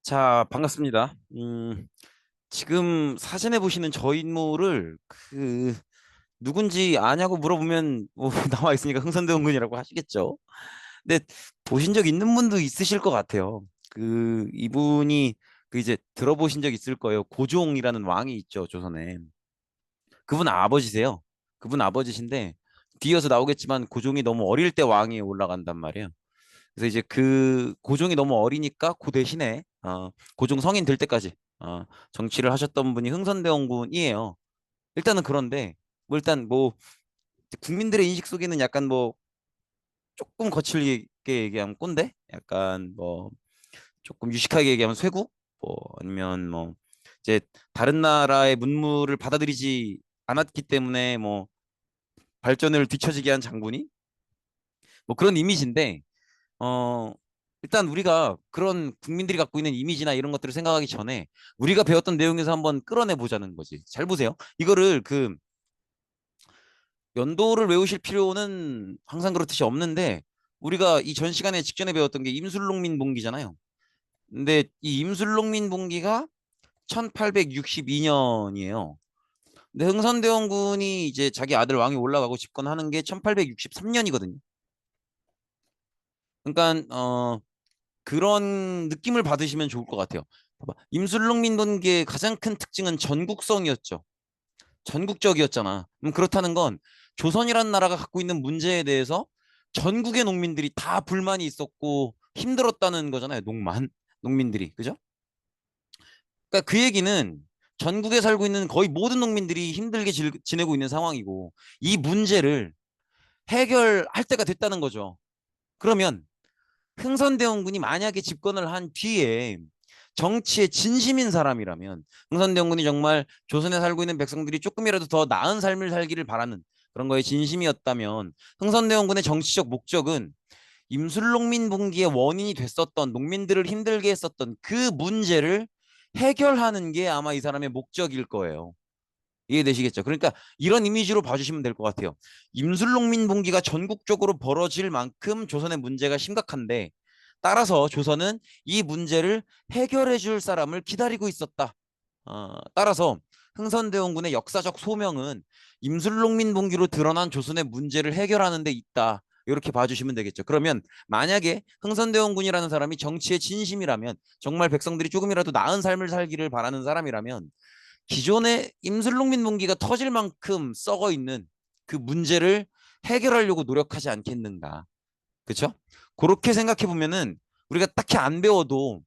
자, 반갑습니다. 지금 사진에 보시는 저 인물을 누군지 아냐고 물어보면 뭐 나와 있으니까 흥선대원군이라고 하시겠죠. 근데 보신 적 있는 분도 있으실 것 같아요. 이분이 이제 들어보신 적 있을 거예요. 고종이라는 왕이 있죠, 조선에. 그분 아버지세요. 그분 아버지신데 뒤이어서 나오겠지만 고종이 너무 어릴 때 왕위에 올라간단 말이에요. 그래서 이제 고종이 너무 어리니까 그 대신에 고종 성인 될 때까지 정치를 하셨던 분이 흥선대원군이에요. 일단은 그런데 뭐 일단 뭐 국민들의 인식 속에는 약간 뭐 조금 거칠게 얘기하면 꼰대, 약간 뭐 조금 유식하게 얘기하면 쇄국, 뭐 아니면 뭐 이제 다른 나라의 문물을 받아들이지 않았기 때문에 뭐 발전을 뒤처지게 한 장군이 뭐 그런 이미지인데 어, 일단 우리가 그런 국민들이 갖고 있는 이미지나 이런 것들을 생각하기 전에 우리가 배웠던 내용에서 한번 끌어내 보자는 거지. 잘 보세요. 이거를 연도를 외우실 필요는 항상 그렇듯이 없는데 우리가 이 전 시간에 직전에 배웠던 게 임술롱민봉기잖아요. 근데 이 임술롱민봉기가 1862년이에요. 근데 흥선대원군이 이제 자기 아들 왕이 올라가고 집권하는 게 1863년이거든요. 그러니까 그런 느낌을 받으시면 좋을 것 같아요. 봐봐. 임술롱민동기의 가장 큰 특징은 전국성이었죠. 전국적이었잖아. 그렇다는 건 조선이라는 나라가 갖고 있는 문제에 대해서 전국의 농민들이 다 불만이 있었고 힘들었다는 거잖아요. 농민들이. 그죠? 그러니까 그 얘기는 전국에 살고 있는 거의 모든 농민들이 힘들게 지내고 있는 상황이고 이 문제를 해결할 때가 됐다는 거죠. 그러면 흥선대원군이 만약에 집권을 한 뒤에 정치에 진심인 사람이라면 흥선대원군이 정말 조선에 살고 있는 백성들이 조금이라도 더 나은 삶을 살기를 바라는 그런 거에 진심이었다면 흥선대원군의 정치적 목적은 임술농민 붕괴의 원인이 됐었던 농민들을 힘들게 했었던 그 문제를 해결하는 게 아마 이 사람의 목적일 거예요. 이해되시겠죠? 그러니까 이런 이미지로 봐주시면 될 것 같아요. 임술농민 붕괴가 전국적으로 벌어질 만큼 조선의 문제가 심각한데 따라서 조선은 이 문제를 해결해 줄 사람을 기다리고 있었다. 따라서 흥선대원군의 역사적 소명은 임술농민봉기로 드러난 조선의 문제를 해결하는 데 있다. 이렇게 봐주시면 되겠죠. 그러면 만약에 흥선대원군이라는 사람이 정치의 진심이라면 정말 백성들이 조금이라도 나은 삶을 살기를 바라는 사람이라면 기존의 임술농민봉기가 터질 만큼 썩어 있는 그 문제를 해결하려고 노력하지 않겠는가. 그렇죠? 그렇게 생각해 보면은 우리가 딱히 안 배워도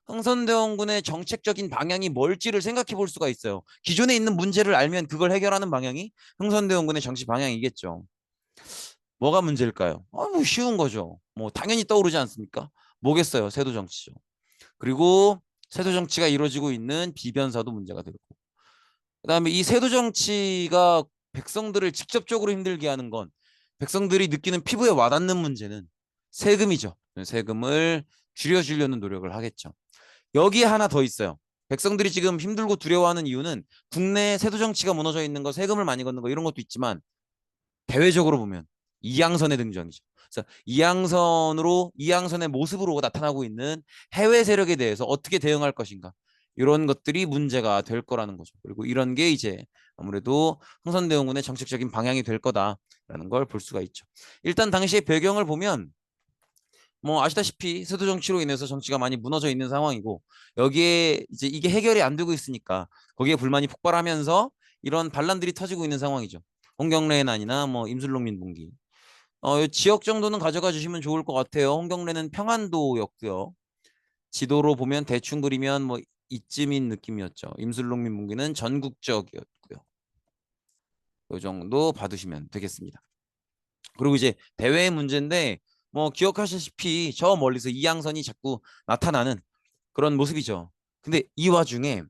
흥선대원군의 정책적인 방향이 뭘지를 생각해 볼 수가 있어요. 기존에 있는 문제를 알면 그걸 해결하는 방향이 흥선대원군의 정치 방향이겠죠. 뭐가 문제일까요? 뭐 쉬운 거죠. 뭐 당연히 떠오르지 않습니까? 뭐겠어요? 세도 정치죠. 그리고 세도 정치가 이루어지고 있는 비변사도 문제가 되고. 그다음에 이 세도 정치가 백성들을 직접적으로 힘들게 하는 건 백성들이 느끼는 피부에 와닿는 문제는 세금이죠. 세금을 줄여주려는 노력을 하겠죠. 여기에 하나 더 있어요. 백성들이 지금 힘들고 두려워하는 이유는 국내 세도 정치가 무너져 있는 거, 세금을 많이 걷는 거 이런 것도 있지만 대외적으로 보면 이양선의 등장이죠. 그래서 이양선의 모습으로 나타나고 있는 해외 세력에 대해서 어떻게 대응할 것인가 이런 것들이 문제가 될 거라는 거죠. 그리고 이런 게 이제 아무래도 흥선대원군의 정책적인 방향이 될 거다라는 걸 볼 수가 있죠. 일단 당시의 배경을 보면 뭐 아시다시피 세도 정치로 인해서 정치가 많이 무너져 있는 상황이고 여기에 이제 이게 해결이 안 되고 있으니까 거기에 불만이 폭발하면서 이런 반란들이 터지고 있는 상황이죠. 홍경래의 난이나 뭐 임술롱민 분기. 지역 정도는 가져가 주시면 좋을 것 같아요. 홍경래는 평안도였고요. 지도로 보면 대충 그리면 뭐 이쯤인 느낌이었죠. 임술롱민 분기는 전국적이었고요. 이 정도 봐두시면 되겠습니다. 그리고 이제 대외의 문제인데 뭐 기억하시다시피 저 멀리서 이양선이 자꾸 나타나는 그런 모습이죠. 근데 이 와중에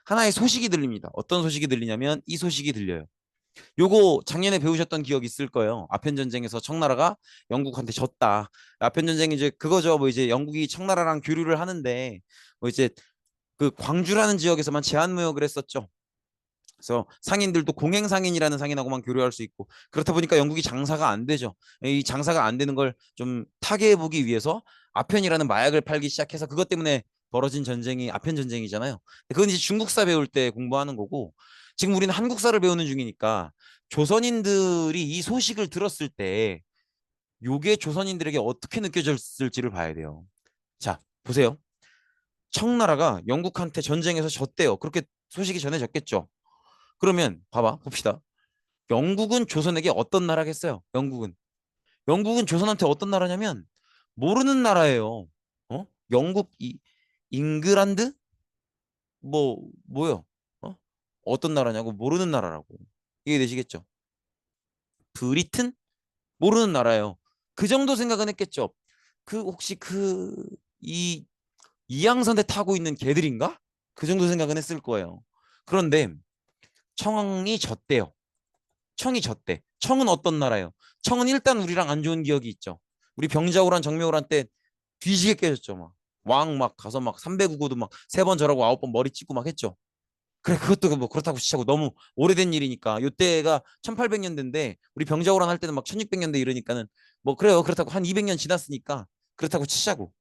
하나의 소식이 들립니다. 어떤 소식이 들리냐면 이 소식이 들려요. 요거 작년에 배우셨던 기억 있을 거예요. 아편 전쟁에서 청나라가 영국한테 졌다. 아편 전쟁이 이제 그거죠. 뭐 이제 영국이 청나라랑 교류를 하는데 뭐 이제 그 광주라는 지역에서만 제한무역을 했었죠. 그래서 상인들도 공행 상인이라는 상인하고만 교류할 수 있고 그렇다 보니까 영국이 장사가 안 되죠. 이 장사가 안 되는 걸 좀 타개해 보기 위해서 아편이라는 마약을 팔기 시작해서 그것 때문에 벌어진 전쟁이 아편 전쟁이잖아요. 그건 이제 중국사 배울 때 공부하는 거고 지금 우리는 한국사를 배우는 중이니까 조선인들이 이 소식을 들었을 때 요게 조선인들에게 어떻게 느껴졌을지를 봐야 돼요. 자, 보세요. 청나라가 영국한테 전쟁에서 졌대요. 그렇게 소식이 전해졌겠죠. 그러면 봐봐 봅시다. 영국은 조선에게 어떤 나라겠어요? 영국은 조선한테 어떤 나라냐면 모르는 나라예요. 영국 잉글랜드 뭐요? 어? 어떤 나라냐고 모르는 나라라고. 이해되시겠죠? 브리튼 모르는 나라예요. 그 정도 생각은 했겠죠. 그 혹시 이 이양선대 타고 있는 개들인가? 그 정도 생각은 했을 거예요. 그런데 청이 졌대요. 청이 졌대. 청은 어떤 나라예요? 청은 일단 우리랑 안 좋은 기억이 있죠. 우리 병자호란 정묘호란 때 뒤지게 깨졌죠. 막 왕 막 가서 막 300우고도 막 3번 절하고 9번 머리 찍고 막 했죠. 그래 그것도 뭐 그렇다고 치자고 너무 오래된 일이니까 요때가 1800년대인데 우리 병자호란 할 때는 막 1600년대 이러니까는 뭐 그래요. 그렇다고 한 200년 지났으니까 그렇다고 치자고.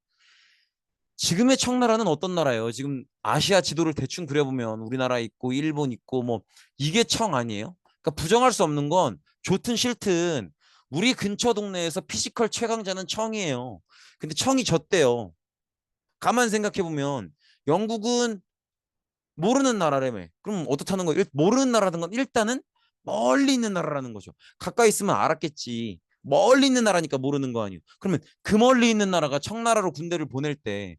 지금의 청나라는 어떤 나라예요? 지금 아시아 지도를 대충 그려보면 우리나라 있고 일본 있고 뭐 이게 청 아니에요? 그러니까 부정할 수 없는 건 좋든 싫든 우리 근처 동네에서 피지컬 최강자는 청이에요. 근데 청이 졌대요. 가만 생각해보면 영국은 모르는 나라라며. 그럼 어떻다는 거예요? 모르는 나라라는 건 일단은 멀리 있는 나라라는 거죠. 가까이 있으면 알았겠지. 멀리 있는 나라니까 모르는 거 아니에요. 그러면 그 멀리 있는 나라가 청나라로 군대를 보낼 때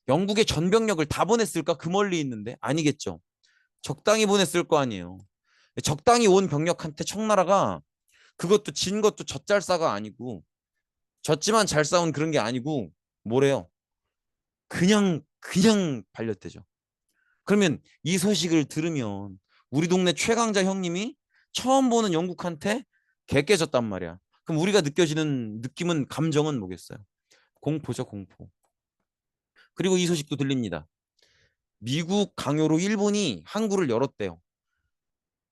영국의 전병력을 다 보냈을까? 그 멀리 있는데 아니겠죠. 적당히 보냈을 거 아니에요. 적당히 온 병력한테 청나라가 그것도 진 것도 젖잘싸가 아니고 졌지만 잘 싸운 그런 게 아니고 뭐래요? 그냥 발렸대죠. 그러면 이 소식을 들으면 우리 동네 최강자 형님이 처음 보는 영국한테 개 깨졌단 말이야. 그럼 우리가 느껴지는 느낌은 감정은 뭐겠어요? 공포죠, 공포. 그리고 이 소식도 들립니다. 미국 강요로 일본이 항구를 열었대요.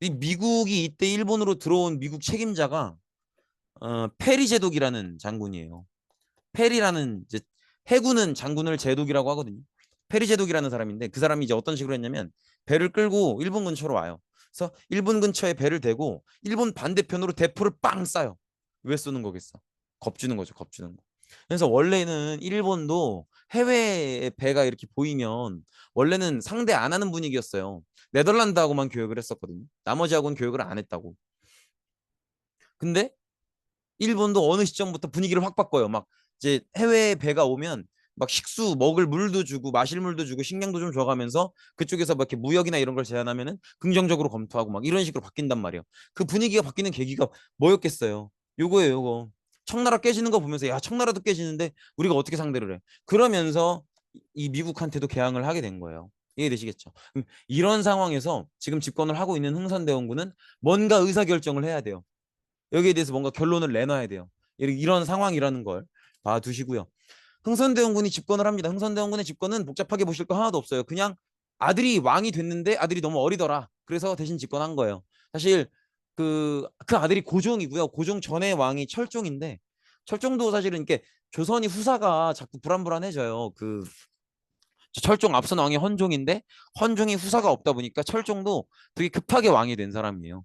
이 미국이 이때 일본으로 들어온 미국 책임자가 페리 제독이라는 장군이에요. 페리라는 이제 해군은 장군을 제독이라고 하거든요. 페리 제독이라는 사람인데 그 사람이 이제 어떤 식으로 했냐면 배를 끌고 일본 근처로 와요. 그래서 일본 근처에 배를 대고 일본 반대편으로 대포를 빵 쏴요. 왜 쏘는 거겠어? 겁주는 거죠, 겁주는 거. 그래서 원래는 일본도 해외에 배가 이렇게 보이면 원래는 상대 안 하는 분위기였어요. 네덜란드하고만 교역을 했었거든요. 나머지하고는 교역을 안 했다고. 근데 일본도 어느 시점부터 분위기를 확 바꿔요. 막 이제 해외 배가 오면 막 식수 먹을 물도 주고 마실 물도 주고 식량도 좀 줘가면서 그쪽에서 막 이렇게 무역이나 이런 걸 제안하면은 긍정적으로 검토하고 막 이런 식으로 바뀐단 말이에요. 그 분위기가 바뀌는 계기가 뭐였겠어요? 요거예요, 요거. 청나라 깨지는 거 보면서 야, 청나라도 깨지는데 우리가 어떻게 상대를 해? 그러면서 이 미국한테도 개항을 하게 된 거예요. 이해되시겠죠? 이런 상황에서 지금 집권을 하고 있는 흥선대원군은 뭔가 의사결정을 해야 돼요. 여기에 대해서 뭔가 결론을 내놔야 돼요. 이런 상황이라는 걸 봐두시고요. 흥선대원군이 집권을 합니다. 흥선대원군의 집권은 복잡하게 보실 거 하나도 없어요. 그냥 아들이 왕이 됐는데 아들이 너무 어리더라. 그래서 대신 집권한 거예요. 사실 그 아들이 고종이고요. 고종 전에 왕이 철종인데 철종도 사실은 이렇게 조선이 후사가 자꾸 불안불안해져요. 철종 앞선 왕이 헌종인데 헌종이 후사가 없다 보니까 철종도 되게 급하게 왕이 된 사람이에요.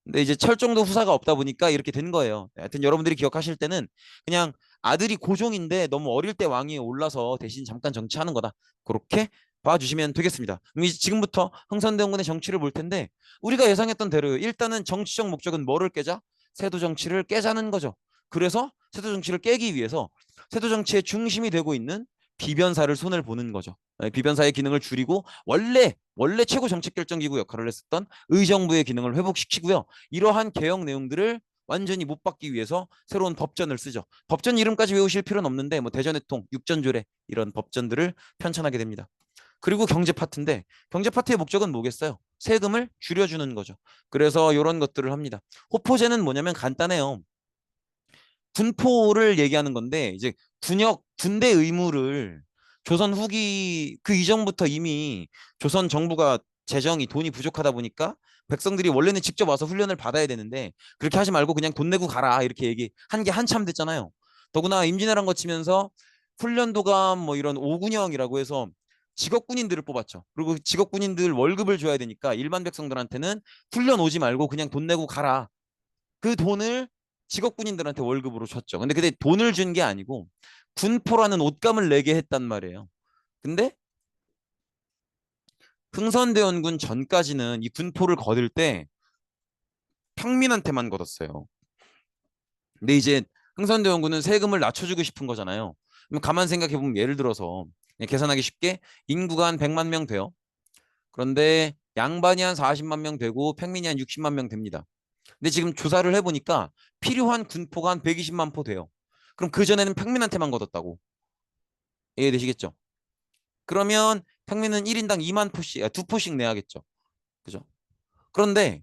근데 이제 철종도 후사가 없다 보니까 이렇게 된 거예요. 하여튼 여러분들이 기억하실 때는 그냥 아들이 고종인데 너무 어릴 때 왕위에 올라서 대신 잠깐 정치하는 거다. 그렇게 봐주시면 되겠습니다. 그럼 이제 지금부터 흥선대원군의 정치를 볼 텐데 우리가 예상했던 대로 일단은 정치적 목적은 뭐를 깨자? 세도 정치를 깨자는 거죠. 그래서 세도 정치를 깨기 위해서 세도 정치의 중심이 되고 있는 비변사를 손을 보는 거죠. 비변사의 기능을 줄이고 원래 최고 정책결정기구 역할을 했었던 의정부의 기능을 회복시키고요. 이러한 개혁 내용들을 완전히 못 받기 위해서 새로운 법전을 쓰죠. 법전 이름까지 외우실 필요는 없는데 뭐 대전회통, 육전조례 이런 법전들을 편찬하게 됩니다. 그리고 경제 파트인데 경제 파트의 목적은 뭐겠어요? 세금을 줄여주는 거죠. 그래서 이런 것들을 합니다. 호포제는 뭐냐면 간단해요. 군포를 얘기하는 건데 이제 군대 의무를 조선 후기 그 이전부터 이미 조선 정부가 재정이 돈이 부족하다 보니까 백성들이 원래는 직접 와서 훈련을 받아야 되는데 그렇게 하지 말고 그냥 돈 내고 가라 이렇게 얘기한 게 한참 됐잖아요. 더구나 임진왜란 거치면서 훈련도감 뭐 이런 5군형이라고 해서 직업군인들을 뽑았죠. 그리고 직업군인들 월급을 줘야 되니까 일반 백성들한테는 훈련 오지 말고 그냥 돈 내고 가라. 그 돈을 직업군인들한테 월급으로 줬죠. 근데 그때 돈을 준 게 아니고 군포라는 옷감을 내게 했단 말이에요. 근데 흥선대원군 전까지는 이 군포를 거둘 때 평민한테만 걷었어요. 근데 이제 흥선대원군은 세금을 낮춰주고 싶은 거잖아요. 그럼 가만 생각해 보면 예를 들어서 그냥 계산하기 쉽게 인구가 한 100만 명 돼요. 그런데 양반이 한 40만 명 되고 평민이 한 60만 명 됩니다. 근데 지금 조사를 해보니까 필요한 군포가 한 120만 포 돼요. 그럼 그전에는 평민한테만 걷었다고. 이해되시겠죠? 그러면 평민은 1인당 2만 포씩, 2포씩 내야겠죠. 그죠? 그런데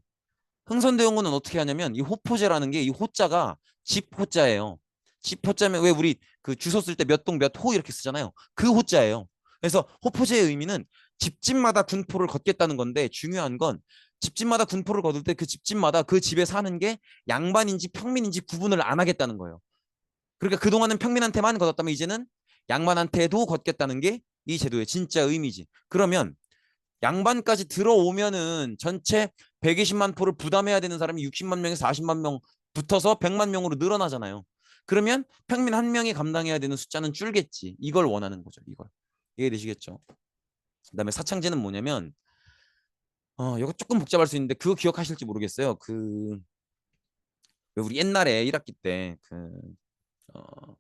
흥선대원군은 어떻게 하냐면 이 호포제라는 게 이 호자가 집 호자예요. 집 호자면 왜 우리 그 주소 쓸 때 몇 동 몇 호 이렇게 쓰잖아요. 그 호자예요. 그래서 호포제의 의미는 집집마다 군포를 걷겠다는 건데 중요한 건 집집마다 군포를 거둘 때 그 집집마다 그 집에 사는 게 양반인지 평민인지 구분을 안 하겠다는 거예요. 그러니까 그동안은 평민한테만 걷었다면 이제는 양반한테도 걷겠다는 게 이 제도의 진짜 의미지. 그러면 양반까지 들어오면은 전체 120만 포를 부담해야 되는 사람이 60만 명에서 40만 명 붙어서 100만 명으로 늘어나잖아요. 그러면 평민 한 명이 감당해야 되는 숫자는 줄겠지. 이걸 원하는 거죠. 이걸. 이해되시겠죠? 그다음에 사창제는 뭐냐면 이거 조금 복잡할 수 있는데 그거 기억하실지 모르겠어요. 그 왜 우리 옛날에 1학기 때그 어,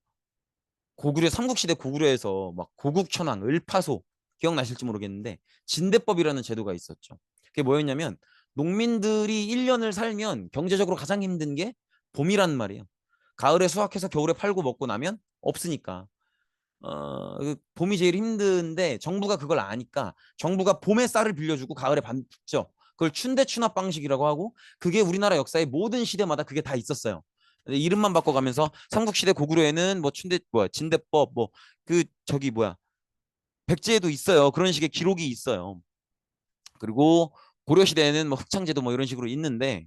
고구려 삼국시대 고구려에서 막 고국천왕 을파소 기억나실지 모르겠는데 진대법이라는 제도가 있었죠. 그게 뭐였냐면 농민들이 1년을 살면 경제적으로 가장 힘든 게 봄이란 말이에요. 가을에 수확해서 겨울에 팔고 먹고 나면 없으니까 그 봄이 제일 힘든데 정부가 그걸 아니까 정부가 봄에 쌀을 빌려주고 가을에 받죠. 그걸 춘대춘합 방식이라고 하고 그게 우리나라 역사의 모든 시대마다 그게 다 있었어요. 이름만 바꿔가면서 삼국시대 고구려에는 뭐 춘대 뭐야 진대법 뭐 그 저기 뭐야 백제에도 있어요. 그런 식의 기록이 있어요. 그리고 고려시대에는 뭐 흑창제도 뭐 이런 식으로 있는데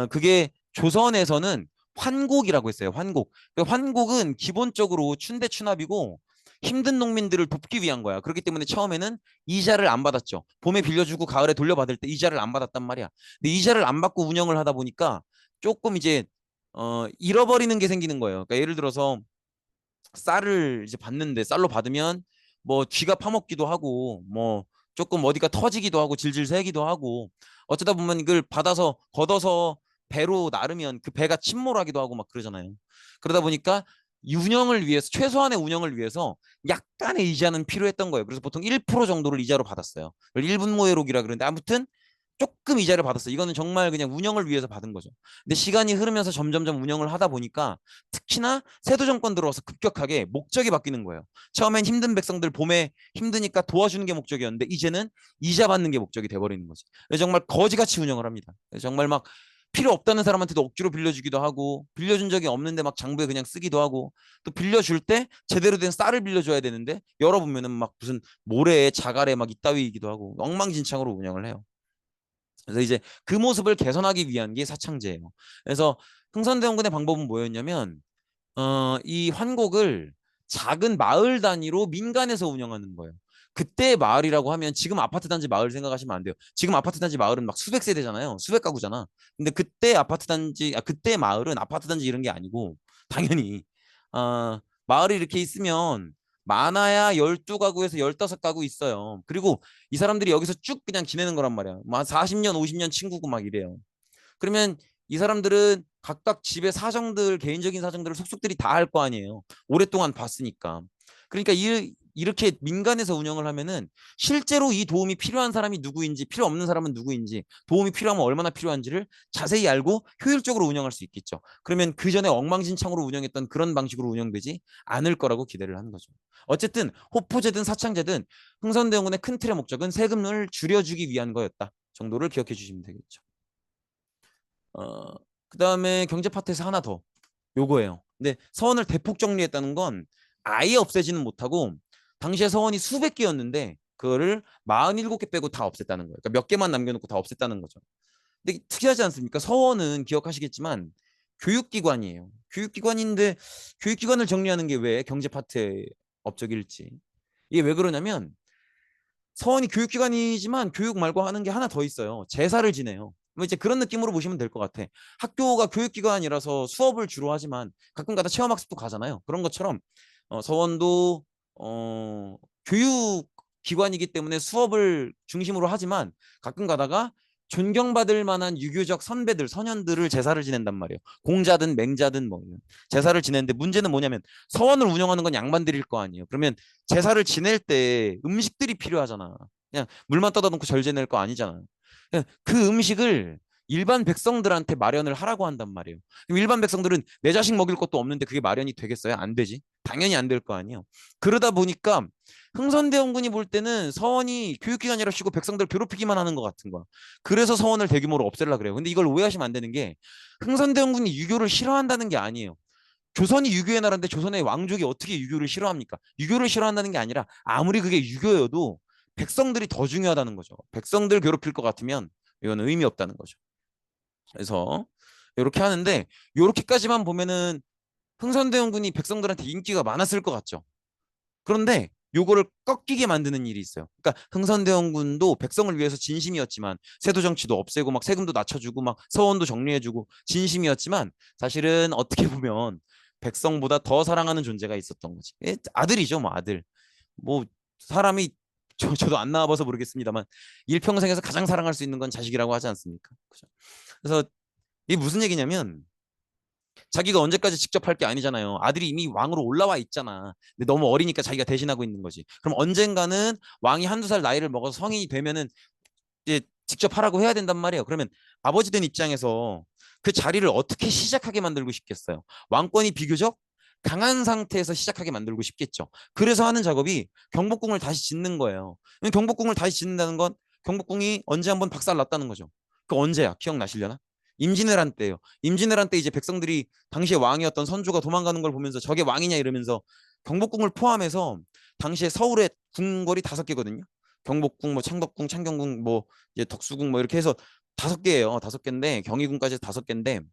그게 조선에서는 환곡이라고 했어요. 환곡. 그 환곡은 기본적으로 춘대춘합이고 힘든 농민들을 돕기 위한 거야. 그렇기 때문에 처음에는 이자를 안 받았죠. 봄에 빌려주고 가을에 돌려받을 때 이자를 안 받았단 말이야. 근데 이자를 안 받고 운영을 하다 보니까 조금 이제 잃어버리는 게 생기는 거예요. 그러니까 예를 들어서 쌀을 이제 받는데 쌀로 받으면 뭐 쥐가 파먹기도 하고 뭐 조금 어디가 터지기도 하고 질질 새기도 하고 어쩌다 보면 이걸 받아서 걷어서 배로 나르면 그 배가 침몰하기도 하고 막 그러잖아요. 그러다 보니까 이 운영을 위해서 최소한의 운영을 위해서 약간의 이자는 필요했던 거예요. 그래서 보통 1% 정도를 이자로 받았어요. 1분모회록이라 그러는데 아무튼 조금 이자를 받았어요. 이거는 정말 그냥 운영을 위해서 받은 거죠. 근데 시간이 흐르면서 점점점 운영을 하다 보니까 특히나 세도 정권 들어와서 급격하게 목적이 바뀌는 거예요. 처음엔 힘든 백성들 봄에 힘드니까 도와주는 게 목적이었는데 이제는 이자 받는 게 목적이 돼버리는 거지. 그래서 정말 거지같이 운영을 합니다. 그래서 정말 막 필요 없다는 사람한테도 억지로 빌려주기도 하고 빌려준 적이 없는데 막 장부에 그냥 쓰기도 하고 또 빌려줄 때 제대로 된 쌀을 빌려줘야 되는데 열어보면은 막 무슨 모래에 자갈에 막 이따위이기도 하고 엉망진창으로 운영을 해요. 그래서 이제 그 모습을 개선하기 위한 게 사창제예요. 그래서 흥선대원군의 방법은 뭐였냐면 이 환곡을 작은 마을 단위로 민간에서 운영하는 거예요. 그때 마을이라고 하면 지금 아파트 단지 마을 생각하시면 안 돼요. 지금 아파트 단지 마을은 막 수백 세대잖아요. 수백 가구잖아. 근데 그때 아파트 단지, 그때 마을은 아파트 단지 이런 게 아니고 당연히 마을이 이렇게 있으면 많아야 12가구에서 15가구 있어요. 그리고 이 사람들이 여기서 쭉 그냥 지내는 거란 말이야. 뭐 한 40년, 50년 친구고 막 이래요. 그러면 이 사람들은 각각 집의 사정들, 개인적인 사정들을 속속들이 다 할 거 아니에요. 오랫동안 봤으니까. 그러니까 이렇게 민간에서 운영을 하면은 실제로 이 도움이 필요한 사람이 누구인지, 필요 없는 사람은 누구인지, 도움이 필요하면 얼마나 필요한지를 자세히 알고 효율적으로 운영할 수 있겠죠. 그러면 그 전에 엉망진창으로 운영했던 그런 방식으로 운영되지 않을 거라고 기대를 하는 거죠. 어쨌든 호포제든 사창제든 흥선대원군의 큰 틀의 목적은 세금을 줄여주기 위한 거였다 정도를 기억해 주시면 되겠죠. 어, 그 다음에 경제 파트에서 하나 더 요거예요. 근데 서원을 대폭 정리했다는 건 아예 없애지는 못하고 당시에 서원이 수백 개였는데 그거를 47개 빼고 다 없앴다는 거예요. 그러니까 몇 개만 남겨놓고 다 없앴다는 거죠. 근데 특이하지 않습니까? 서원은 기억하시겠지만 교육기관이에요. 교육기관인데 교육기관을 정리하는 게 왜 경제 파트의 업적일지. 이게 왜 그러냐면 서원이 교육기관이지만 교육 말고 하는 게 하나 더 있어요. 제사를 지내요. 뭐 이제 그런 느낌으로 보시면 될 것 같아. 학교가 교육기관이라서 수업을 주로 하지만 가끔가다 체험학습도 가잖아요. 그런 것처럼 서원도 교육기관이기 때문에 수업을 중심으로 하지만 가끔 가다가 존경받을 만한 유교적 선배들, 선현들을 제사를 지낸단 말이에요. 공자든 맹자든 뭐 제사를 지내는데 문제는 뭐냐면 서원을 운영하는 건 양반들일 거 아니에요. 그러면 제사를 지낼 때 음식들이 필요하잖아. 그냥 물만 떠다 놓고 절 지낼 거 아니잖아. 그 음식을 일반 백성들한테 마련을 하라고 한단 말이에요. 그럼 일반 백성들은 내 자식 먹일 것도 없는데 그게 마련이 되겠어요? 안 되지. 당연히 안 될 거 아니에요. 그러다 보니까 흥선대원군이 볼 때는 서원이 교육기관이라 치고 백성들 괴롭히기만 하는 것 같은 거야. 그래서 서원을 대규모로 없애려고 그래요. 근데 이걸 오해하시면 안 되는 게 흥선대원군이 유교를 싫어한다는 게 아니에요. 조선이 유교의 나라인데 조선의 왕족이 어떻게 유교를 싫어합니까? 유교를 싫어한다는 게 아니라 아무리 그게 유교여도 백성들이 더 중요하다는 거죠. 백성들 괴롭힐 것 같으면 이건 의미 없다는 거죠. 그래서 이렇게 하는데 이렇게까지만 보면은 흥선대원군이 백성들한테 인기가 많았을 것 같죠. 그런데 요거를 꺾이게 만드는 일이 있어요. 그러니까 흥선대원군도 백성을 위해서 진심이었지만 세도 정치도 없애고 막 세금도 낮춰주고 막 서원도 정리해주고 진심이었지만 사실은 어떻게 보면 백성보다 더 사랑하는 존재가 있었던 거지. 아들이죠, 뭐 아들. 뭐 사람이 저도 안 나와봐서 모르겠습니다만 일평생에서 가장 사랑할 수 있는 건 자식이라고 하지 않습니까? 그죠? 그래서 이게 무슨 얘기냐면 자기가 언제까지 직접 할 게 아니잖아요. 아들이 이미 왕으로 올라와 있잖아. 근데 너무 어리니까 자기가 대신하고 있는 거지. 그럼 언젠가는 왕이 한두 살 나이를 먹어서 성인이 되면은 이제 직접 하라고 해야 된단 말이에요. 그러면 아버지 된 입장에서 그 자리를 어떻게 시작하게 만들고 싶겠어요. 왕권이 비교적 강한 상태에서 시작하게 만들고 싶겠죠. 그래서 하는 작업이 경복궁을 다시 짓는 거예요. 경복궁을 다시 짓는다는 건 경복궁이 언제 한번 박살 났다는 거죠. 그 언제야? 기억나시려나? 임진왜란 때예요. 임진왜란 때 이제 백성들이 당시에 왕이었던 선조가 도망가는 걸 보면서 저게 왕이냐 이러면서 경복궁을 포함해서 당시에 서울의 궁궐이 5개거든요. 경복궁, 뭐 창덕궁, 창경궁, 뭐 이제 덕수궁 뭐 이렇게 해서 5개예요. 5개인데 경희궁까지 5개인데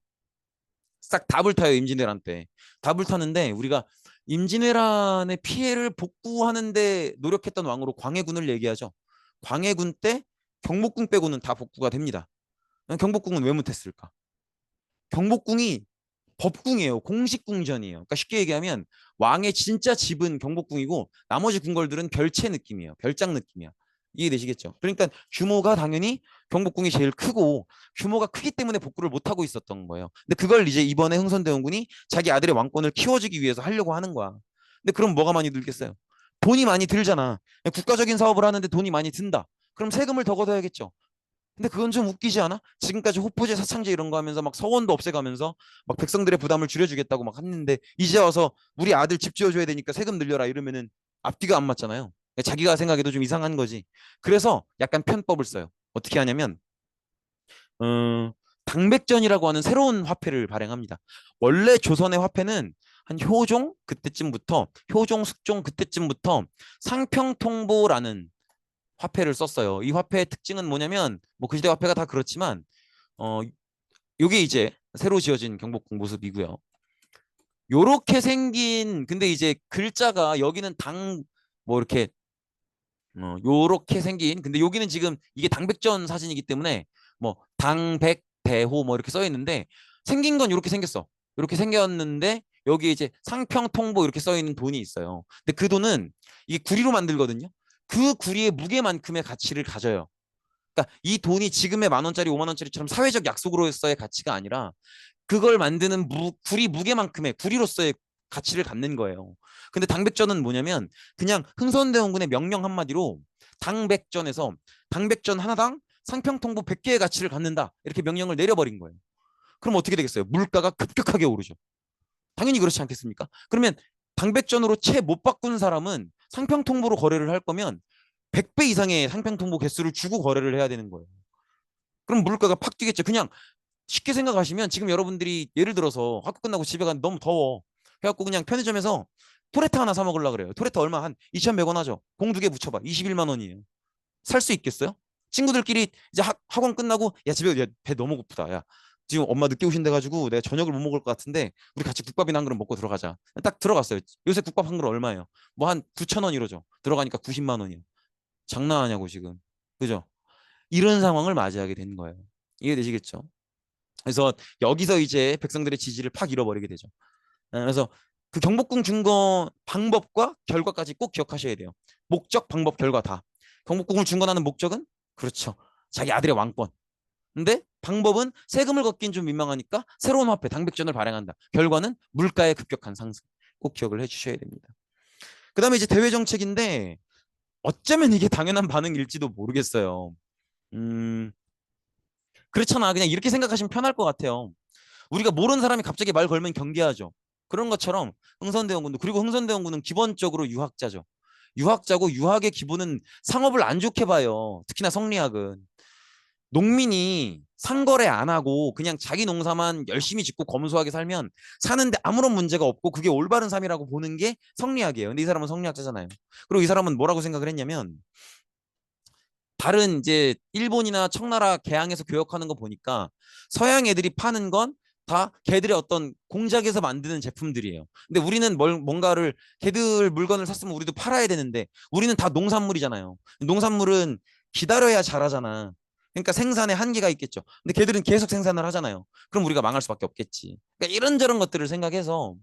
싹 다 불타요. 임진왜란 때. 다 불타는데 우리가 임진왜란의 피해를 복구하는데 노력했던 왕으로 광해군을 얘기하죠. 광해군 때 경복궁 빼고는 다 복구가 됩니다. 경복궁은 왜 못했을까? 경복궁이 법궁이에요. 공식 궁전이에요. 그러니까 쉽게 얘기하면 왕의 진짜 집은 경복궁이고 나머지 궁궐들은 별채 느낌이에요. 별장 느낌이야. 이해되시겠죠? 그러니까 규모가 당연히 경복궁이 제일 크고 규모가 크기 때문에 복구를 못하고 있었던 거예요. 근데 그걸 이제 이번에 흥선대원군이 자기 아들의 왕권을 키워주기 위해서 하려고 하는 거야. 근데 그럼 뭐가 많이 들겠어요? 돈이 많이 들잖아. 국가적인 사업을 하는데 돈이 많이 든다. 그럼 세금을 더 걷어야겠죠. 근데 그건 좀 웃기지 않아? 지금까지 호포제 사창제 이런 거 하면서 막 서원도 없애가면서 막 백성들의 부담을 줄여주겠다고 막 했는데 이제 와서 우리 아들 집 지어줘야 되니까 세금 늘려라 이러면은 앞뒤가 안 맞잖아요. 자기가 생각해도 좀 이상한 거지. 그래서 약간 편법을 써요. 어떻게 하냐면 당백전이라고 하는 새로운 화폐를 발행합니다. 원래 조선의 화폐는 한 효종 그때쯤부터 효종 숙종 그때쯤부터 상평통보라는 화폐를 썼어요. 이 화폐의 특징은 뭐냐면 뭐 그 시대 화폐가 다 그렇지만 어 요게 이제 새로 지어진 경복궁 모습이고요. 요렇게 생긴 근데 이제 글자가 여기는 당 뭐 이렇게 요렇게 생긴 근데 여기는 지금 이게 당백전 사진이기 때문에 뭐 당백 대호 뭐 이렇게 써 있는데 생긴 건 이렇게 생겼어. 이렇게 생겼는데 여기 이제 상평통보 이렇게 써 있는 돈이 있어요. 근데 그 돈은 이게 구리로 만들거든요. 그 구리의 무게만큼의 가치를 가져요. 그러니까 이 돈이 지금의 10,000원짜리, 50,000원짜리처럼 사회적 약속으로서의 가치가 아니라 그걸 만드는 구리 무게만큼의 구리로서의 가치를 갖는 거예요. 근데 당백전은 뭐냐면 그냥 흥선대원군의 명령 한마디로 당백전에서 당백전 하나당 상평통보 100개의 가치를 갖는다. 이렇게 명령을 내려버린 거예요. 그럼 어떻게 되겠어요? 물가가 급격하게 오르죠. 당연히 그렇지 않겠습니까? 그러면 당백전으로 채 못 바꾼 사람은 상평통보로 거래를 할 거면 100배 이상의 상평통보 개수를 주고 거래를 해야 되는 거예요. 그럼 물가가 팍 뛰겠죠. 그냥 쉽게 생각하시면 지금 여러분들이 예를 들어서 학교 끝나고 집에 가는데 너무 더워. 해갖고 그냥 편의점에서 토레타 하나 사 먹으려고 그래요. 토레타 얼마 한 2,100원 하죠. 공 2개 붙여봐. 21만 원이에요. 살 수 있겠어요? 친구들끼리 이제 학원 끝나고 야 집에 배 너무 고프다. 야 지금 엄마 늦게 오신대 가지고 내가 저녁을 못 먹을 것 같은데 우리 같이 국밥이나 한 그릇 먹고 들어가자. 딱 들어갔어요. 요새 국밥 한 그릇 얼마예요? 뭐 한 9천 원 이러죠. 들어가니까 90만 원이에요. 장난하냐고 지금. 그죠? 이런 상황을 맞이하게 된 거예요. 이해되시겠죠? 그래서 여기서 이제 백성들의 지지를 팍 잃어버리게 되죠. 그래서 그 경복궁 준거 방법과 결과까지 꼭 기억하셔야 돼요. 목적, 방법, 결과 다. 경복궁을 준건하는 목적은 그렇죠. 자기 아들의 왕권. 근데 방법은 세금을 걷긴 좀 민망하니까 새로운 화폐, 당백전을 발행한다. 결과는 물가의 급격한 상승. 꼭 기억을 해주셔야 됩니다. 그 다음에 이제 대외 정책인데 어쩌면 이게 당연한 반응일지도 모르겠어요. 음, 그렇잖아. 그냥 이렇게 생각하시면 편할 것 같아요. 우리가 모르는 사람이 갑자기 말 걸면 경계하죠. 그런 것처럼 흥선대원군도, 그리고 흥선대원군은 기본적으로 유학자죠. 유학자고 유학의 기본은 상업을 안 좋게 봐요. 특히나 성리학은. 농민이 상거래 안 하고 그냥 자기 농사만 열심히 짓고 검소하게 살면 사는데 아무런 문제가 없고 그게 올바른 삶이라고 보는 게 성리학이에요. 근데 이 사람은 성리학자잖아요. 그리고 이 사람은 뭐라고 생각을 했냐면, 다른 이제 일본이나 청나라 개항에서 교역하는 거 보니까 서양 애들이 파는 건 다 걔들의 어떤 공장에서 만드는 제품들이에요. 근데 우리는 뭔가를 걔들 물건을 샀으면 우리도 팔아야 되는데 우리는 다 농산물이잖아요. 농산물은 기다려야 자라잖아. 그러니까 생산에 한계가 있겠죠. 근데 걔들은 계속 생산을 하잖아요. 그럼 우리가 망할 수밖에 없겠지. 그러니까 이런저런 것들을 생각해서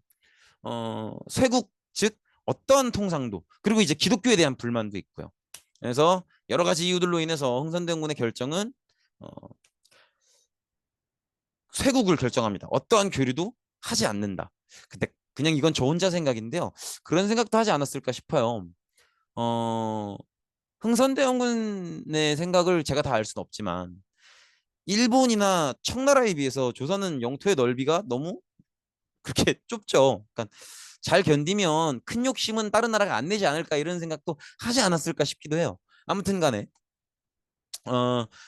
쇄국 즉 어떤 통상도, 그리고 이제 기독교에 대한 불만도 있고요. 그래서 여러 가지 이유들로 인해서 흥선대원군의 결정은 어, 쇄국을 결정합니다. 어떠한 교류도 하지 않는다. 근데 그냥 이건 저 혼자 생각인데요. 그런 생각도 하지 않았을까 싶어요. 어, 흥선대원군의 생각을 제가 다 알 수는 없지만 일본이나 청나라에 비해서 조선은 영토의 넓이가 너무 그렇게 좁죠. 그러니까 잘 견디면 큰 욕심은 다른 나라가 안 내지 않을까 이런 생각도 하지 않았을까 싶기도 해요. 아무튼 간에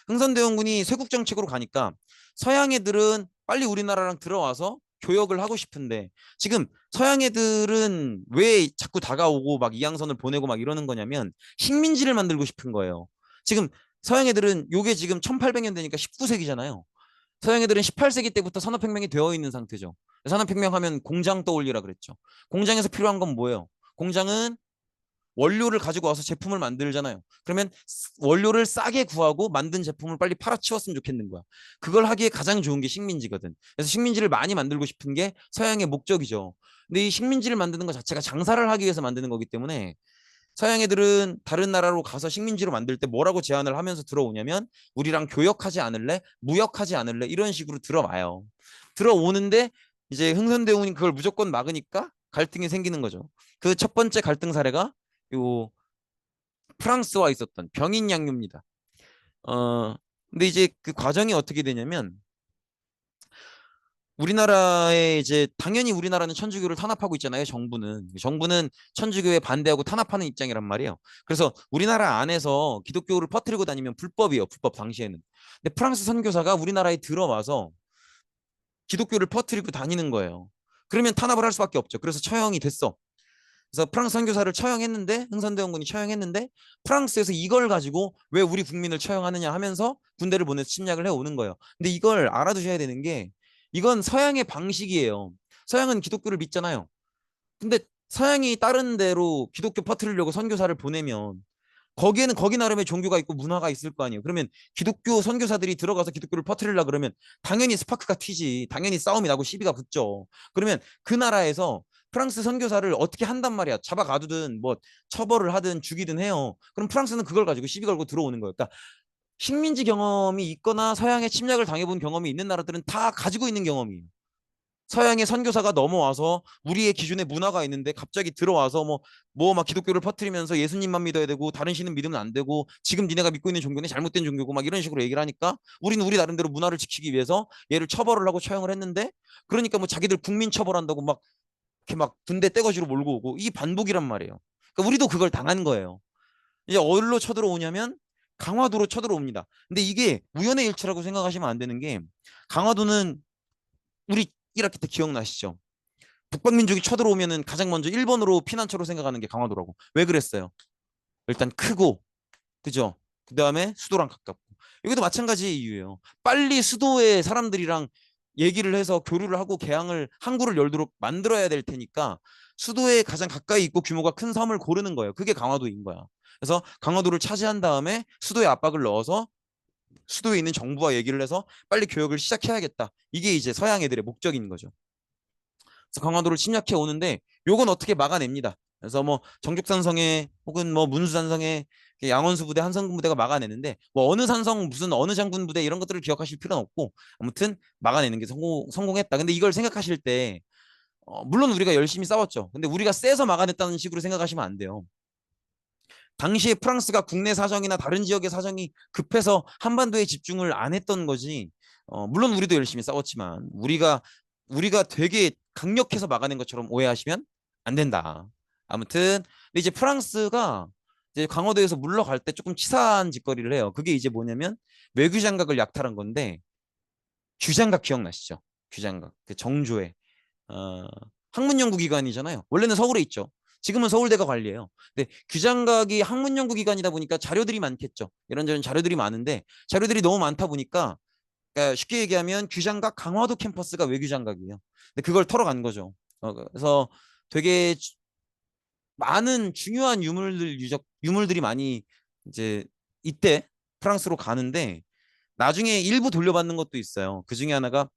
흥선대원군이 쇄국 정책으로 가니까 서양 애들은 빨리 우리나라랑 들어와서 교역을 하고 싶은데, 지금 서양 애들은 왜 자꾸 다가오고 막 이양선을 보내고 막 이러는 거냐면 식민지를 만들고 싶은 거예요. 지금 서양 애들은 요게 지금 1800년 되니까 19세기잖아요. 서양 애들은 18세기 때부터 산업혁명이 되어 있는 상태죠. 산업혁명 하면 공장 떠올리라 그랬죠. 공장에서 필요한 건 뭐예요? 공장은 원료를 가지고 와서 제품을 만들잖아요. 그러면 원료를 싸게 구하고 만든 제품을 빨리 팔아치웠으면 좋겠는 거야. 그걸 하기에 가장 좋은 게 식민지거든. 그래서 식민지를 많이 만들고 싶은 게 서양의 목적이죠. 근데 이 식민지를 만드는 것 자체가 장사를 하기 위해서 만드는 거기 때문에 서양 애들은 다른 나라로 가서 식민지로 만들 때 뭐라고 제안을 하면서 들어오냐면, 우리랑 교역하지 않을래? 무역하지 않을래? 이런 식으로 들어와요. 들어오는데 이제 흥선대원이 그걸 무조건 막으니까 갈등이 생기는 거죠. 그 첫 번째 갈등 사례가 요 프랑스와 있었던 병인 양요입니다. 근데 이제 그 과정이 어떻게 되냐면, 우리나라에 이제 당연히 우리나라는 천주교를 탄압하고 있잖아요. 정부는 천주교에 반대하고 탄압하는 입장이란 말이에요. 그래서 우리나라 안에서 기독교를 퍼뜨리고 다니면 불법이에요. 불법 당시에는. 근데 프랑스 선교사가 우리나라에 들어와서 기독교를 퍼뜨리고 다니는 거예요. 그러면 탄압을 할 수밖에 없죠. 그래서 처형이 됐어. 그래서 프랑스 선교사를 처형했는데, 흥선대원군이 처형했는데, 프랑스에서 이걸 가지고 왜 우리 국민을 처형하느냐 하면서 군대를 보내서 침략을 해오는 거예요. 근데 이걸 알아두셔야 되는 게, 이건 서양의 방식이에요. 서양은 기독교를 믿잖아요. 근데 서양이 다른 데로 기독교 퍼뜨리려고 선교사를 보내면 거기에는 거기 나름의 종교가 있고 문화가 있을 거 아니에요. 그러면 기독교 선교사들이 들어가서 기독교를 퍼뜨리려 그러면 당연히 스파크가 튀지. 당연히 싸움이 나고 시비가 붙죠. 그러면 그 나라에서 프랑스 선교사를 어떻게 한단 말이야. 잡아 가두든 뭐 처벌을 하든 죽이든 해요. 그럼 프랑스는 그걸 가지고 시비 걸고 들어오는 거예요. 그러니까 식민지 경험이 있거나 서양의 침략을 당해본 경험이 있는 나라들은 다 가지고 있는 경험이에요. 서양의 선교사가 넘어와서 우리의 기준의 문화가 있는데 갑자기 들어와서 뭐 막 기독교를 퍼뜨리면서 예수님만 믿어야 되고 다른 신은 믿으면 안 되고 지금 니네가 믿고 있는 종교는 잘못된 종교고 막 이런 식으로 얘기를 하니까 우리는 우리 나름대로 문화를 지키기 위해서 얘를 처벌을 하고 처형을 했는데, 그러니까 뭐 자기들 국민 처벌한다고 막 이렇게 막 군대 떼거지로 몰고 오고, 이 반복이란 말이에요. 그러니까 우리도 그걸 당한 거예요. 이제 어디로 쳐들어오냐면 강화도로 쳐들어옵니다. 근데 이게 우연의 일치라고 생각하시면 안 되는 게, 강화도는 우리 1학기 때 기억나시죠? 북방민족이 쳐들어오면은 가장 먼저 1번으로 피난처로 생각하는 게 강화도라고. 왜 그랬어요? 일단 크고, 그죠? 그 다음에 수도랑 가깝고. 여기도 마찬가지 이유예요. 빨리 수도의 사람들이랑 얘기를 해서 교류를 하고 개항을 항구를 열도록 만들어야 될 테니까 수도에 가장 가까이 있고 규모가 큰 섬을 고르는 거예요. 그게 강화도인 거야. 그래서 강화도를 차지한 다음에 수도에 압박을 넣어서 수도에 있는 정부와 얘기를 해서 빨리 교역을 시작해야겠다. 이게 이제 서양 애들의 목적인 거죠. 그래서 강화도를 침략해 오는데 요건 어떻게 막아냅니다. 그래서 뭐 정족산성에 혹은 뭐 문수산성에 양원수 부대, 한성군 부대가 막아내는데 뭐 어느 산성 무슨 어느 장군 부대 이런 것들을 기억하실 필요는 없고 아무튼 막아내는 게 성공했다. 근데 이걸 생각하실 때 물론 우리가 열심히 싸웠죠. 근데 우리가 세서 막아냈다는 식으로 생각하시면 안 돼요. 당시에 프랑스가 국내 사정이나 다른 지역의 사정이 급해서 한반도에 집중을 안 했던 거지. 물론 우리도 열심히 싸웠지만 우리가 되게 강력해서 막아낸 것처럼 오해하시면 안 된다. 아무튼 근데 이제 프랑스가 이제 강화도에서 물러갈 때 조금 치사한 짓거리를 해요. 그게 이제 뭐냐면 외교 장각을 약탈한 건데 규장각 기억나시죠? 규장각 그 정조의 어, 학문연구기관이잖아요. 원래는 서울에 있죠. 지금은 서울대가 관리해요. 근데 규장각이 학문연구기관이다 보니까 자료들이 많겠죠. 이런저런 자료들이 많은데 자료들이 너무 많다 보니까 그러니까 쉽게 얘기하면 규장각 강화도 캠퍼스가 외규장각이에요. 근데 그걸 털어간 거죠. 그래서 되게 많은 중요한 유물들이 많이 이제 이때 프랑스로 가는데 나중에 일부 돌려받는 것도 있어요. 그 중에 하나가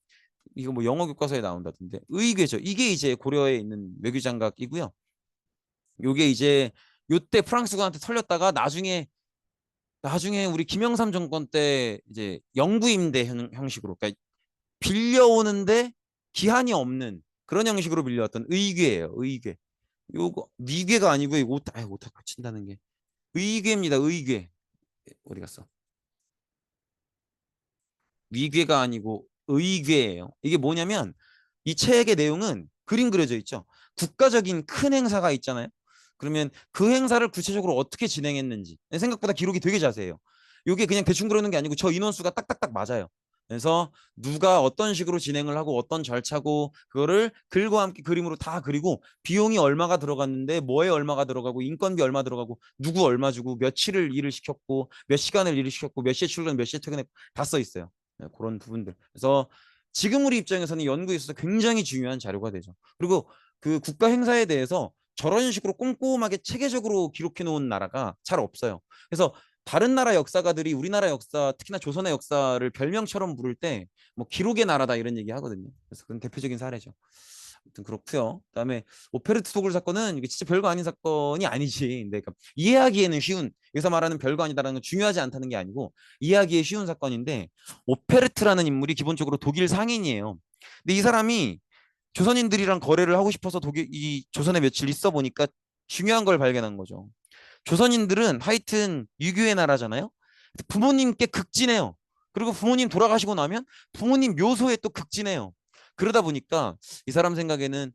이거 뭐 영어 교과서에 나온다던데 의궤죠. 이게 이제 고려에 있는 외교장각이고요. 요게 이제 요때 프랑스군한테 털렸다가 나중에 우리 김영삼 정권 때 이제 영구임대 형식으로 그러니까 빌려오는데 기한이 없는 그런 형식으로 빌려왔던 의궤예요. 의궤. 요거 미궤가 아니고 이거 오타 고친다는 게 의궤입니다. 의궤. 어디 갔어? 위궤가 아니고 의궤예요. 이게 뭐냐면 이 책의 내용은 그림 그려져 있죠. 국가적인 큰 행사가 있잖아요. 그러면 그 행사를 구체적으로 어떻게 진행했는지 생각보다 기록이 되게 자세해요. 이게 그냥 대충 그러는 게 아니고 저 인원수가 딱딱딱 맞아요. 그래서 누가 어떤 식으로 진행을 하고 어떤 절차고 그거를 글과 함께 그림으로 다 그리고 비용이 얼마가 들어갔는데 뭐에 얼마가 들어가고 인건비 얼마 들어가고 누구 얼마 주고 며칠을 일을 시켰고 몇 시간을 일을 시켰고 몇 시에 출근 몇 시에 퇴근했고 다 써 있어요. 네, 그런 부분들. 그래서 지금 우리 입장에서는 연구에 있어서 굉장히 중요한 자료가 되죠. 그리고 그 국가 행사에 대해서 저런 식으로 꼼꼼하게 체계적으로 기록해 놓은 나라가 잘 없어요. 그래서 다른 나라 역사가들이 우리나라 역사, 특히나 조선의 역사를 별명처럼 부를 때 뭐 기록의 나라다 이런 얘기 하거든요. 그래서 그건 대표적인 사례죠. 아무튼 그렇고요. 그다음에 오페르트 소굴 사건은 이게 진짜 별거 아닌 사건이 아니지. 근데 그러니까 이해하기에는 쉬운 여기서 말하는 별거 아니다라는 건 중요하지 않다는 게 아니고 이해하기에 쉬운 사건인데 오페르트라는 인물이 기본적으로 독일 상인이에요. 근데 이 사람이 조선인들이랑 거래를 하고 싶어서 이 조선에 며칠 있어 보니까 중요한 걸 발견한 거죠. 조선인들은 하여튼 유교의 나라잖아요. 부모님께 극진해요. 그리고 부모님 돌아가시고 나면 부모님 묘소에 또 극진해요. 그러다 보니까 이 사람 생각에는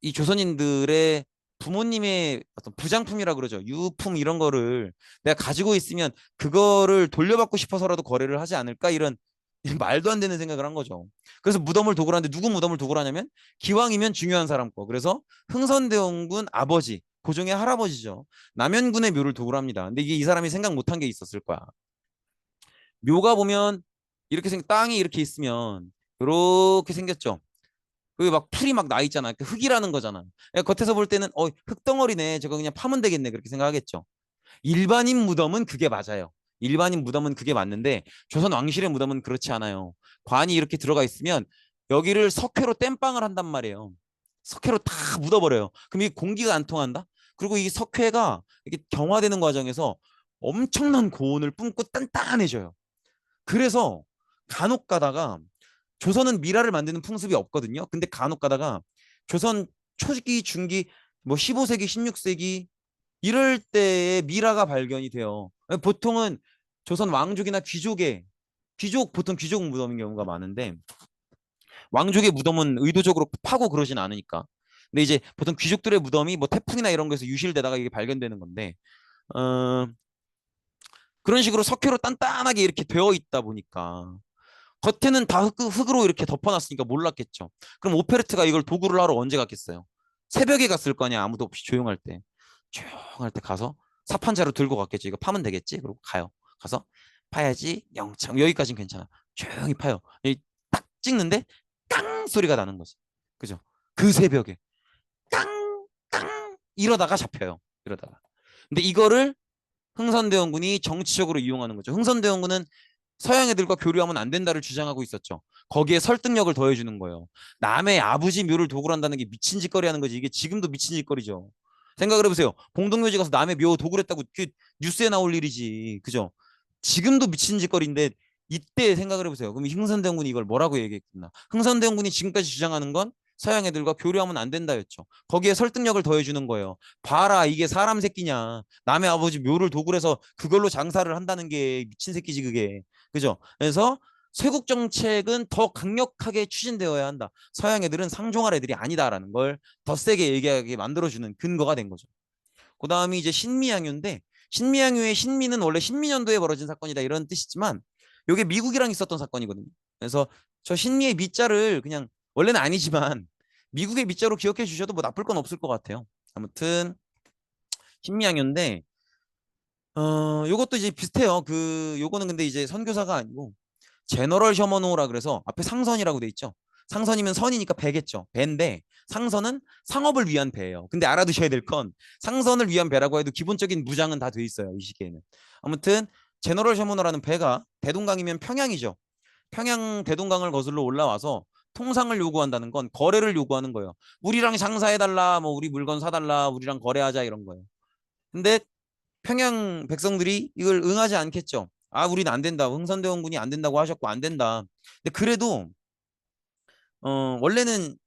이 조선인들의 부모님의 어떤 부장품이라 그러죠. 유품 이런 거를 내가 가지고 있으면 그거를 돌려받고 싶어서라도 거래를 하지 않을까 이런 말도 안 되는 생각을 한 거죠. 그래서 무덤을 도굴 하는데 누구 무덤을 도굴 하냐면 기왕이면 중요한 사람 거. 그래서 흥선대원군 아버지, 고종의 할아버지죠. 남현군의 묘를 도굴 합니다. 근데 이게 이 사람이 생각 못한 게 있었을 거야. 묘가 보면 이렇게 땅이 이렇게 있으면 이렇게 생겼죠. 그게 막 풀이 막 나 있잖아. 그 흙이라는 거잖아. 겉에서 볼 때는 흙덩어리네. 저거 그냥 파면 되겠네. 그렇게 생각하겠죠. 일반인 무덤은 그게 맞아요. 일반인 무덤은 그게 맞는데 조선 왕실의 무덤은 그렇지 않아요. 관이 이렇게 들어가 있으면 여기를 석회로 땜빵을 한단 말이에요. 석회로 다 묻어버려요. 그럼 이 공기가 안 통한다? 그리고 이 석회가 이렇게 경화되는 과정에서 엄청난 고온을 뿜고 단단해져요. 그래서 간혹 가다가 조선은 미라를 만드는 풍습이 없거든요. 근데 간혹 가다가 조선 초기, 중기, 뭐 15세기, 16세기 이럴 때에 미라가 발견이 돼요. 보통은 조선 왕족이나 귀족 보통 귀족 무덤인 경우가 많은데 왕족의 무덤은 의도적으로 파고 그러진 않으니까. 근데 이제 보통 귀족들의 무덤이 뭐 태풍이나 이런 거에서 유실되다가 이게 발견되는 건데 어, 그런 식으로 석회로 단단하게 이렇게 되어 있다 보니까 겉에는 다 흙으로 이렇게 덮어놨으니까 몰랐겠죠. 그럼 오페르트가 이걸 도구를 하러 언제 갔겠어요? 새벽에 갔을 거 아니야. 아무도 없이 조용할 때. 조용할 때 가서 사판자루 들고 갔겠죠. 이거 파면 되겠지? 그리고 가요. 가서 파야지. 영창. 여기까지는 괜찮아. 조용히 파요. 딱 찍는데 깡 소리가 나는 거지. 그죠? 그 새벽에. 깡깡 이러다가 잡혀요. 이러다가. 근데 이거를 흥선대원군이 정치적으로 이용하는 거죠. 흥선대원군은 서양 애들과 교류하면 안 된다를 주장하고 있었죠. 거기에 설득력을 더해주는 거예요. 남의 아버지 묘를 도굴 한다는 게 미친 짓거리 하는 거지. 이게 지금도 미친 짓거리죠. 생각을 해보세요. 봉동묘지 가서 남의 묘 도굴했다고 그 뉴스에 나올 일이지. 그죠? 지금도 미친 짓거리인데 이때 생각을 해보세요. 그럼 흥선대원군이 이걸 뭐라고 얘기했겠나? 흥선대원군이 지금까지 주장하는 건 서양 애들과 교류하면 안 된다였죠. 거기에 설득력을 더해주는 거예요. 봐라, 이게 사람 새끼냐. 남의 아버지 묘를 도굴해서 그걸로 장사를 한다는 게 미친 새끼지 그게. 그죠? 그래서 쇄국 정책은 더 강력하게 추진되어야 한다. 서양 애들은 상종할 애들이 아니다라는 걸 더 세게 얘기하게 만들어주는 근거가 된 거죠. 그 다음이 이제 신미양요인데 신미양요의 신미는 원래 신미년도에 벌어진 사건이다 이런 뜻이지만 이게 미국이랑 있었던 사건이거든요. 그래서 저 신미의 미자를 그냥 원래는 아니지만 미국의 미자로 기억해 주셔도 뭐 나쁠 건 없을 것 같아요. 아무튼 신미양요인데 요것도 이제 비슷해요. 요거는 근데 이제 선교사가 아니고 제너럴 셔먼호라 그래서 앞에 상선이라고 돼 있죠. 상선이면 선이니까 배겠죠. 배인데 상선은 상업을 위한 배예요. 근데 알아두셔야 될 건 상선을 위한 배라고 해도 기본적인 무장은 다 돼 있어요. 이 시기에는. 아무튼 제너럴 셔먼호라는 배가 대동강이면 평양이죠. 평양 대동강을 거슬러 올라와서 통상을 요구한다는 건 거래를 요구하는 거예요. 우리랑 장사해달라, 뭐 우리 물건 사달라, 우리랑 거래하자 이런 거예요. 근데 평양 백성들이 이걸 응하지 않겠죠. 아, 우리는 안 된다. 흥선대원군이 안 된다고 하셨고 안 된다. 근데 그래도 원래는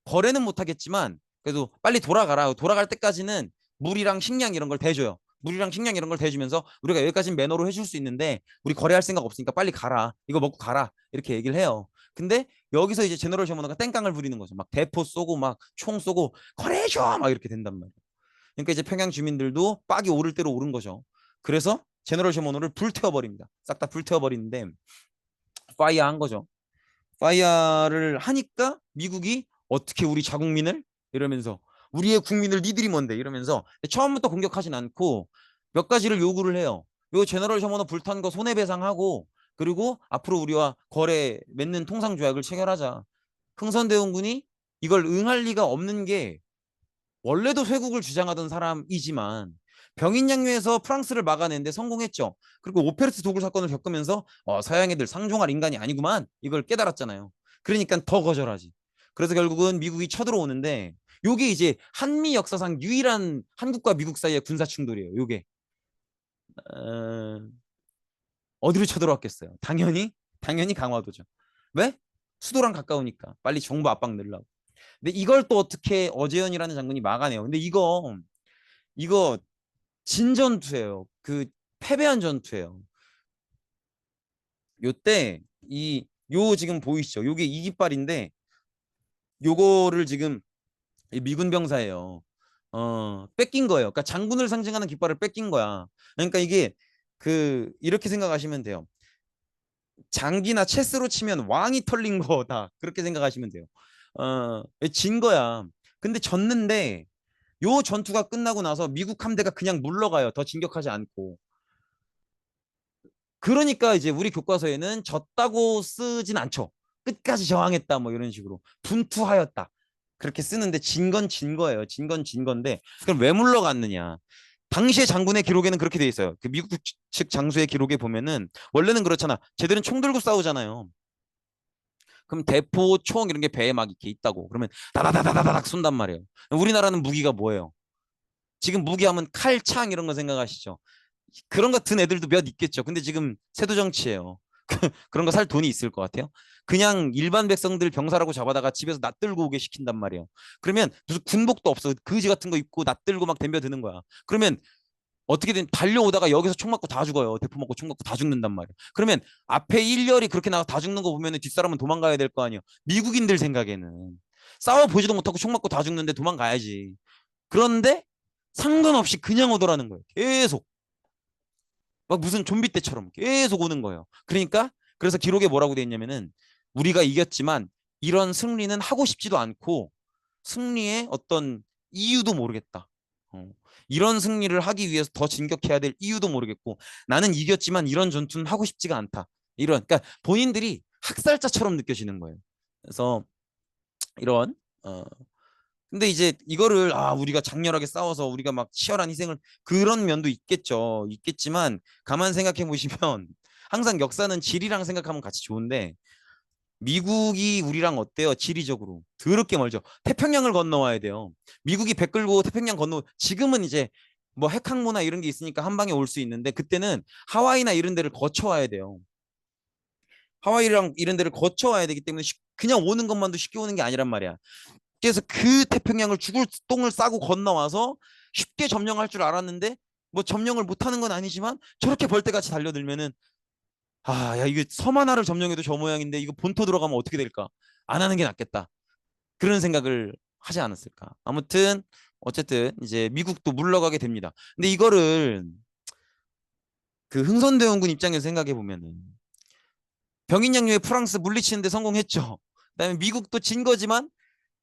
거래는 못 하겠지만 그래도 빨리 돌아가라. 돌아갈 때까지는 물이랑 식량 이런 걸 대줘요. 물이랑 식량 이런 걸 대주면서 우리가 여기까지는 매너로 해줄 수 있는데 우리 거래할 생각 없으니까 빨리 가라. 이거 먹고 가라. 이렇게 얘기를 해요. 근데 여기서 이제 제너럴 셔먼호가 땡깡을 부리는 거죠. 막 대포 쏘고 막 총 쏘고 거래해줘 막 이렇게 된단 말이에요. 그러니까 이제 평양 주민들도 빡이 오를 대로 오른 거죠. 그래서 제너럴 셔먼호를 불태워버립니다. 싹 다 불태워버리는데 파이어 한 거죠. 파이어를 하니까 미국이 어떻게 우리 자국민을 이러면서 우리의 국민을 니들이 뭔데 이러면서 처음부터 공격하진 않고 몇 가지를 요구를 해요. 요 제너럴 셔먼호 불탄 거 손해배상하고 그리고 앞으로 우리와 거래 맺는 통상 조약을 체결하자. 흥선대원군이 이걸 응할 리가 없는 게 원래도 쇄국을 주장하던 사람이지만 병인양요에서 프랑스를 막아내는데 성공했죠. 그리고 오페르트 도굴 사건을 겪으면서 서양 애들 상종할 인간이 아니구만 이걸 깨달았잖아요. 그러니까 더 거절하지. 그래서 결국은 미국이 쳐들어오는데 요게 이제 한미 역사상 유일한 한국과 미국 사이의 군사 충돌이에요. 요게 어... 어디로 쳐들어왔겠어요? 당연히 강화도죠. 왜? 수도랑 가까우니까 빨리 정부 압박 넣으려고. 근데 이걸 또 어떻게 어재현이라는 장군이 막아내요. 근데 이거 진전투예요. 패배한 전투예요. 요때 요 지금 보이시죠? 요게 이깃발인데 요거를 지금 미군 병사예요. 뺏긴 거예요. 그러니까 장군을 상징하는 깃발을 뺏긴 거야. 그러니까 이게 이렇게 생각하시면 돼요. 장기나 체스로 치면 왕이 털린 거다. 그렇게 생각하시면 돼요. 진 거야. 근데 졌는데 요 전투가 끝나고 나서 미국 함대가 그냥 물러가요. 더 진격하지 않고. 그러니까 이제 우리 교과서에는 졌다고 쓰진 않죠. 끝까지 저항했다 뭐 이런 식으로 분투하였다. 그렇게 쓰는데 진 건 진 거예요. 진 건 진 건데 그럼 왜 물러갔느냐? 당시의 장군의 기록에는 그렇게 돼 있어요. 그 미국 측 장수의 기록에 보면은 원래는 그렇잖아. 쟤들은 총 들고 싸우잖아요. 그럼 대포, 총 이런 게 배에 막 이렇게 있다고. 그러면 다다다다다닥 쏜단 말이에요. 우리나라는 무기가 뭐예요? 지금 무기하면 칼, 창 이런 거 생각하시죠? 그런 같은 애들도 몇 있겠죠. 근데 지금 세도 정치예요. 그런 거 살 돈이 있을 것 같아요. 그냥 일반 백성들 병사라고 잡아다가 집에서 낫들고 오게 시킨단 말이에요. 그러면 무슨 군복도 없어. 그지 같은 거 입고 낫들고 막 덤벼드는 거야. 그러면 어떻게든 달려오다가 여기서 총 맞고 다 죽어요. 대포 맞고 총 맞고 다 죽는단 말이에요. 그러면 앞에 일렬이 그렇게 나가 다 죽는 거 보면 뒷사람은 도망가야 될 거 아니에요. 미국인들 생각에는 싸워 보지도 못하고 총 맞고 다 죽는데 도망가야지. 그런데 상관없이 그냥 오더라는 거예요. 계속. 막 무슨 좀비 때처럼 계속 오는 거예요. 그러니까 그래서 기록에 뭐라고 돼 있냐면은 우리가 이겼지만 이런 승리는 하고 싶지도 않고 승리의 어떤 이유도 모르겠다. 어. 이런 승리를 하기 위해서 더 진격해야 될 이유도 모르겠고 나는 이겼지만 이런 전투는 하고 싶지가 않다. 그러니까 본인들이 학살자처럼 느껴지는 거예요. 그래서 이런 근데 이제 이거를 우리가 장렬하게 싸워서 우리가 막 치열한 희생을 그런 면도 있겠죠. 있겠지만 가만 생각해 보시면 항상 역사는 지리랑 생각하면 같이 좋은데 미국이 우리랑 어때요? 지리적으로 더럽게 멀죠. 태평양을 건너와야 돼요. 미국이 배 끌고 태평양 건너 지금은 이제 뭐 핵항모나 이런 게 있으니까 한 방에 올 수 있는데 그때는 하와이나 이런 데를 거쳐와야 돼요. 하와이랑 이런 데를 거쳐와야 되기 때문에 그냥 오는 것만도 쉽게 오는 게 아니란 말이야. 그래서 그 태평양을 죽을 똥을 싸고 건너와서 쉽게 점령할 줄 알았는데 뭐 점령을 못하는 건 아니지만 저렇게 벌떼같이 달려들면은 야 이게 섬 하나를 점령해도 저 모양인데 이거 본토 들어가면 어떻게 될까? 안 하는 게 낫겠다. 그런 생각을 하지 않았을까? 아무튼 어쨌든 이제 미국도 물러가게 됩니다. 근데 이거를 그 흥선대원군 입장에서 생각해 보면은 병인양요의 프랑스 물리치는데 성공했죠. 그다음에 미국도 진 거지만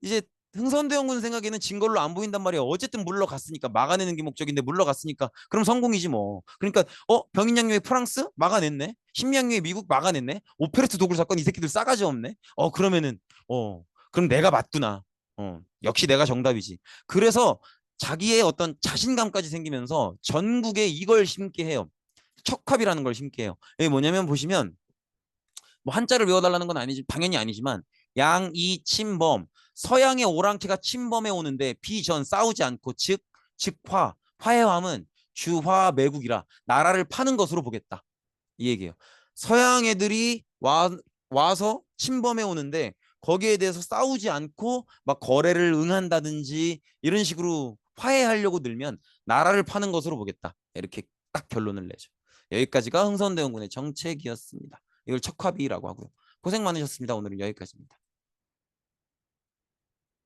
이제 흥선대원군 생각에는 진 걸로 안 보인단 말이에요. 어쨌든 물러갔으니까 막아내는 게 목적인데 물러갔으니까 그럼 성공이지 뭐. 그러니까 병인양요의 프랑스 막아냈네. 신미양요의 미국 막아냈네. 오페레트 도굴 사건 이 새끼들 싸가지 없네. 그러면은 그럼 내가 맞구나. 역시 내가 정답이지. 그래서 자기의 어떤 자신감까지 생기면서 전국에 이걸 심게 해요. 척합이라는 걸 심게 해요. 이게 뭐냐면 보시면 뭐 한자를 외워달라는 건 아니지 당연히 아니지만 양이 침범 서양의 오랑캐가 침범해 오는데 비전 싸우지 않고 즉화 화해함은 주화 매국이라 나라를 파는 것으로 보겠다 이 얘기예요. 서양 애들이 와서 침범해 오는데 거기에 대해서 싸우지 않고 막 거래를 응한다든지 이런 식으로 화해하려고 들면 나라를 파는 것으로 보겠다 이렇게 딱 결론을 내죠. 여기까지가 흥선대원군의 정책이었습니다. 이걸 척화비라고 하고요. 고생 많으셨습니다. 오늘은 여기까지입니다.